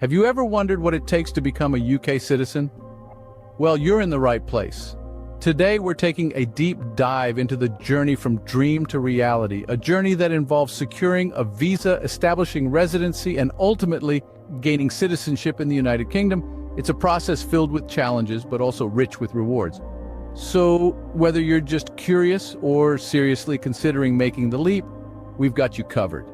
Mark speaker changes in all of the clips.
Speaker 1: Have you ever wondered what it takes to become a UK citizen? Well, you're in the right place. Today, we're taking a deep dive into the journey from dream to reality, a journey that involves securing a visa, establishing residency, and ultimately gaining citizenship in the United Kingdom. It's a process filled with challenges, but also rich with rewards. So, whether you're just curious or seriously considering making the leap, we've got you covered.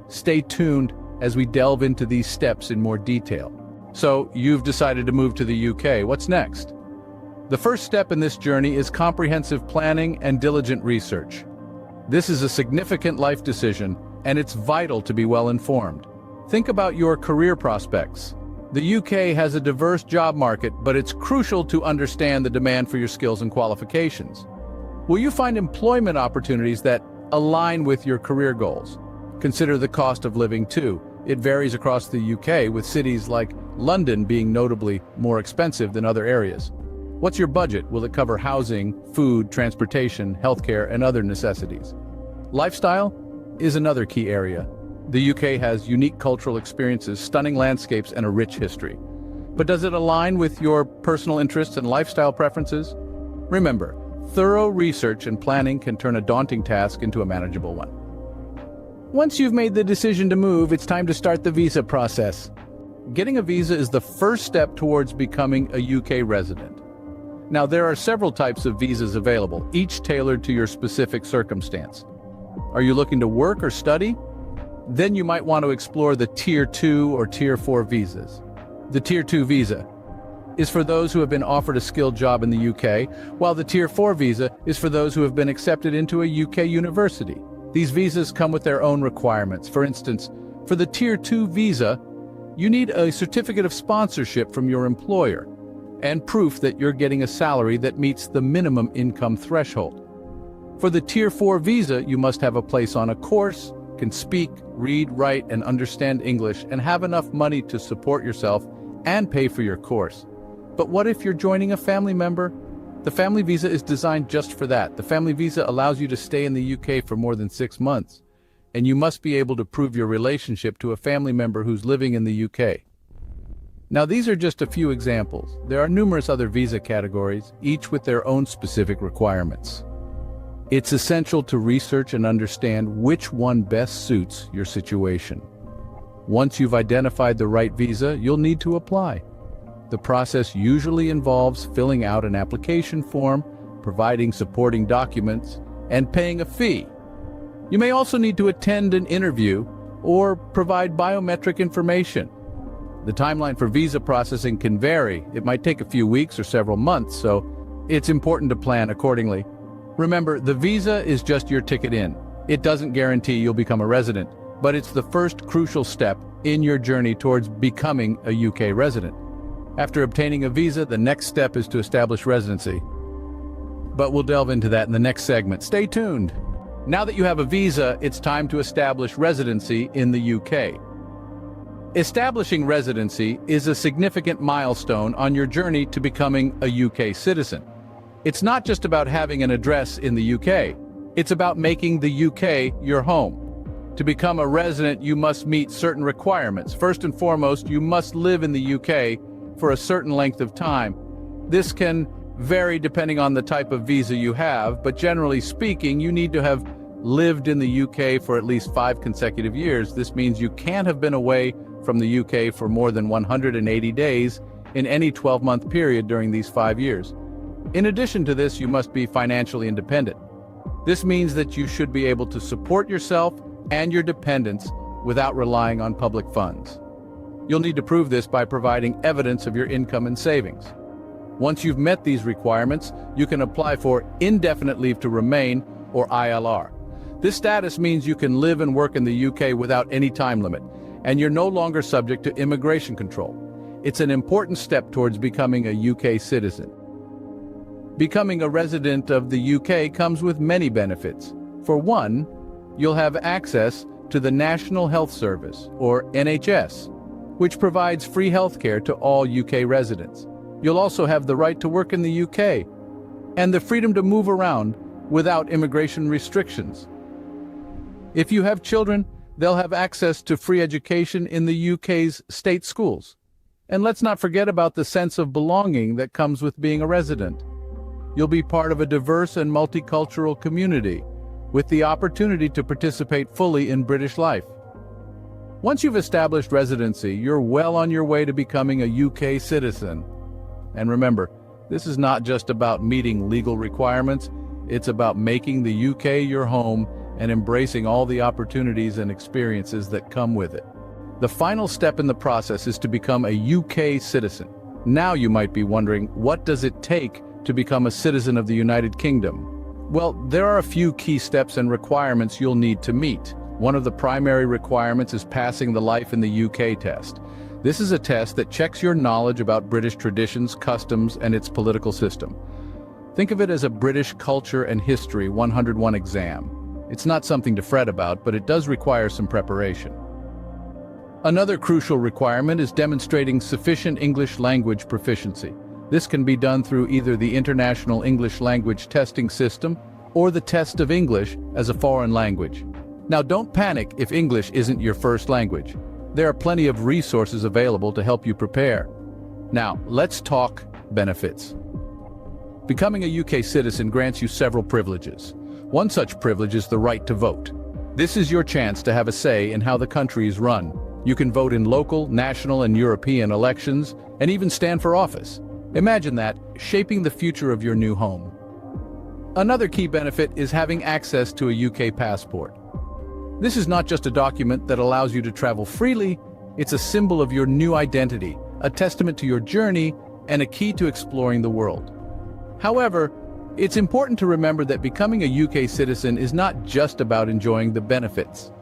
Speaker 1: Stay tuned as we delve into these steps in more detail. So, you've decided to move to the UK. What's next? The first step in this journey is comprehensive planning and diligent research. This is a significant life decision, and it's vital to be well informed. Think about your career prospects. The UK has a diverse job market, but it's crucial to understand the demand for your skills and qualifications. Will you find employment opportunities that align with your career goals? Consider the cost of living too. It varies across the UK, with cities like London being notably more expensive than other areas. What's your budget? Will it cover housing, food, transportation, healthcare, and other necessities? Lifestyle is another key area. The UK has unique cultural experiences, stunning landscapes, and a rich history. But does it align with your personal interests and lifestyle preferences? Remember, thorough research and planning can turn a daunting task into a manageable one. Once you've made the decision to move, it's time to start the visa process. Getting a visa is the first step towards becoming a UK resident. Now, there are several types of visas available, each tailored to your specific circumstance. Are you looking to work or study? Then you might want to explore the Tier 2 or Tier 4 visas. The Tier 2 visa is for those who have been offered a skilled job in the UK, while the Tier 4 visa is for those who have been accepted into a UK university. These visas come with their own requirements. For instance, for the Tier 2 visa, you need a certificate of sponsorship from your employer and proof that you're getting a salary that meets the minimum income threshold. For the Tier 4 visa, you must have a place on a course, can speak, read, write, and understand English, and have enough money to support yourself and pay for your course. But what if you're joining a family member? The family visa is designed just for that. The family visa allows you to stay in the UK for more than 6 months, and you must be able to prove your relationship to a family member who's living in the UK. Now, these are just a few examples. There are numerous other visa categories, each with their own specific requirements. It's essential to research and understand which one best suits your situation. Once you've identified the right visa, you'll need to apply. The process usually involves filling out an application form, providing supporting documents, and paying a fee. You may also need to attend an interview or provide biometric information. The timeline for visa processing can vary. It might take a few weeks or several months, so it's important to plan accordingly. Remember, the visa is just your ticket in. It doesn't guarantee you'll become a resident, but it's the first crucial step in your journey towards becoming a UK resident. After obtaining a visa, the next step is to establish residency. But we'll delve into that in the next segment. Stay tuned. Now that you have a visa, it's time to establish residency in the UK. Establishing residency is a significant milestone on your journey to becoming a UK citizen. It's not just about having an address in the UK. It's about making the UK your home. To become a resident, you must meet certain requirements. First and foremost, you must live in the UK for a certain length of time. This can vary depending on the type of visa you have, but generally speaking, you need to have lived in the UK for at least 5 consecutive years. This means you can't have been away from the UK for more than 180 days in any 12-month period during these 5 years. In addition to this, you must be financially independent. This means that you should be able to support yourself and your dependents without relying on public funds. You'll need to prove this by providing evidence of your income and savings. Once you've met these requirements, you can apply for indefinite leave to remain, or ILR. This status means you can live and work in the UK without any time limit, and you're no longer subject to immigration control. It's an important step towards becoming a UK citizen. Becoming a resident of the UK comes with many benefits. For one, you'll have access to the National Health Service, or NHS, which provides free healthcare to all UK residents. You'll also have the right to work in the UK and the freedom to move around without immigration restrictions. If you have children, They'll have access to free education in the UK's state schools. And let's not forget about the sense of belonging that comes with being a resident. You'll be part of a diverse and multicultural community, with the opportunity to participate fully in British life. Once you've established residency, you're well on your way to becoming a UK citizen. And remember, this is not just about meeting legal requirements, it's about making the UK your home and embracing all the opportunities and experiences that come with it. The final step in the process is to become a UK citizen. Now you might be wondering, what does it take to become a citizen of the United Kingdom? Well, there are a few key steps and requirements you'll need to meet. One of the primary requirements is passing the Life in the UK test. This is a test that checks your knowledge about British traditions, customs, and its political system. Think of it as a British culture and history 101 exam. It's not something to fret about, but it does require some preparation. Another crucial requirement is demonstrating sufficient English language proficiency. This can be done through either the International English Language Testing System or the test of English as a foreign language. Now, don't panic if English isn't your first language. There are plenty of resources available to help you prepare. Now, let's talk benefits. Becoming a UK citizen grants you several privileges. One such privilege is the right to vote. This is your chance to have a say in how the country is run. You can vote in local, national, and European elections, and even stand for office. Imagine that, shaping the future of your new home. Another key benefit is having access to a UK passport. This is not just a document that allows you to travel freely, it's a symbol of your new identity, a testament to your journey, and a key to exploring the world. However, it's important to remember that becoming a UK citizen is not just about enjoying the benefits.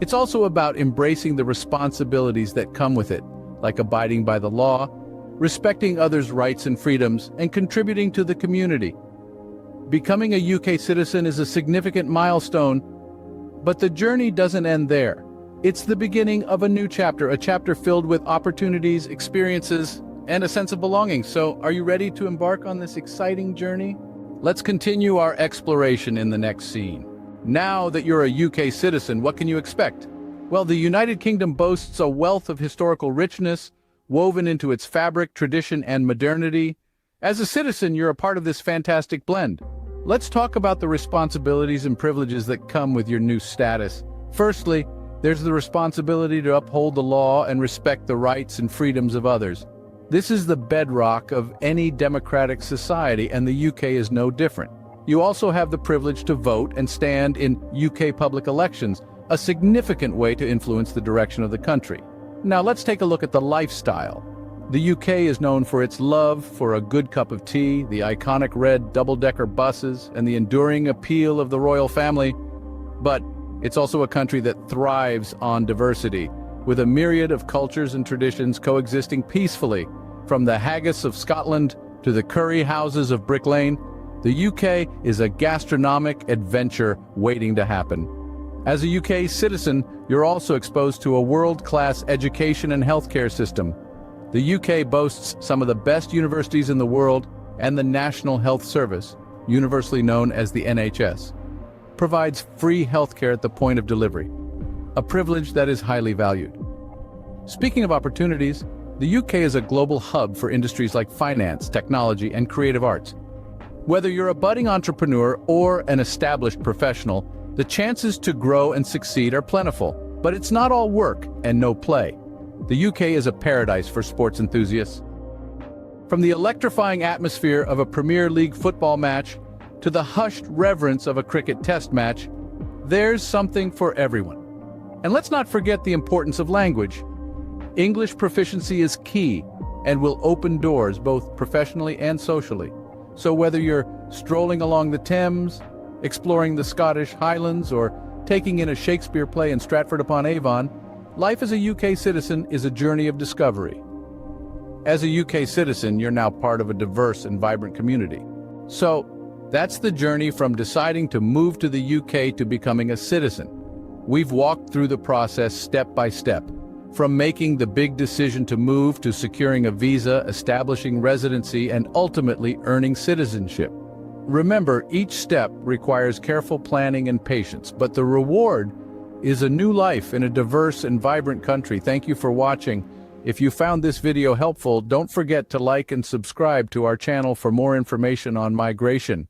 Speaker 1: It's also about embracing the responsibilities that come with it, like abiding by the law, respecting others' rights and freedoms, and contributing to the community. Becoming a UK citizen is a significant milestone, but the journey doesn't end there. It's the beginning of a new chapter, a chapter filled with opportunities, experiences, and a sense of belonging. So, are you ready to embark on this exciting journey? Let's continue our exploration in the next scene. Now that you're a UK citizen, what can you expect? Well, the United Kingdom boasts a wealth of historical richness, woven into its fabric, tradition, and modernity. As a citizen, you're a part of this fantastic blend. Let's talk about the responsibilities and privileges that come with your new status. Firstly, there's the responsibility to uphold the law and respect the rights and freedoms of others. This is the bedrock of any democratic society, and the UK is no different. You also have the privilege to vote and stand in UK public elections, a significant way to influence the direction of the country. Now let's take a look at the lifestyle. The UK is known for its love for a good cup of tea, the iconic red double-decker buses, and the enduring appeal of the royal family. But it's also a country that thrives on diversity, with a myriad of cultures and traditions coexisting peacefully. From the haggis of Scotland to the curry houses of Brick Lane, the UK is a gastronomic adventure waiting to happen. As a UK citizen, you're also exposed to a world-class education and healthcare system. The UK boasts some of the best universities in the world, and the National Health Service, universally known as the NHS, provides free healthcare at the point of delivery, a privilege that is highly valued. Speaking of opportunities, the UK is a global hub for industries like finance, technology, and creative arts. Whether you're a budding entrepreneur or an established professional, the chances to grow and succeed are plentiful, but it's not all work and no play. The UK is a paradise for sports enthusiasts. From the electrifying atmosphere of a Premier League football match to the hushed reverence of a cricket test match, there's something for everyone. And let's not forget the importance of language. English proficiency is key and will open doors both professionally and socially. So whether you're strolling along the Thames, exploring the Scottish Highlands, or taking in a Shakespeare play in Stratford-upon-Avon, life as a UK citizen is a journey of discovery. As a UK citizen, you're now part of a diverse and vibrant community. So, that's the journey from deciding to move to the UK to becoming a citizen. We've walked through the process step by step, from making the big decision to move to securing a visa, establishing residency, and ultimately earning citizenship. Remember, each step requires careful planning and patience, but the reward is a new life in a diverse and vibrant country. Thank you for watching. If you found this video helpful, don't forget to like and subscribe to our channel for more information on migration.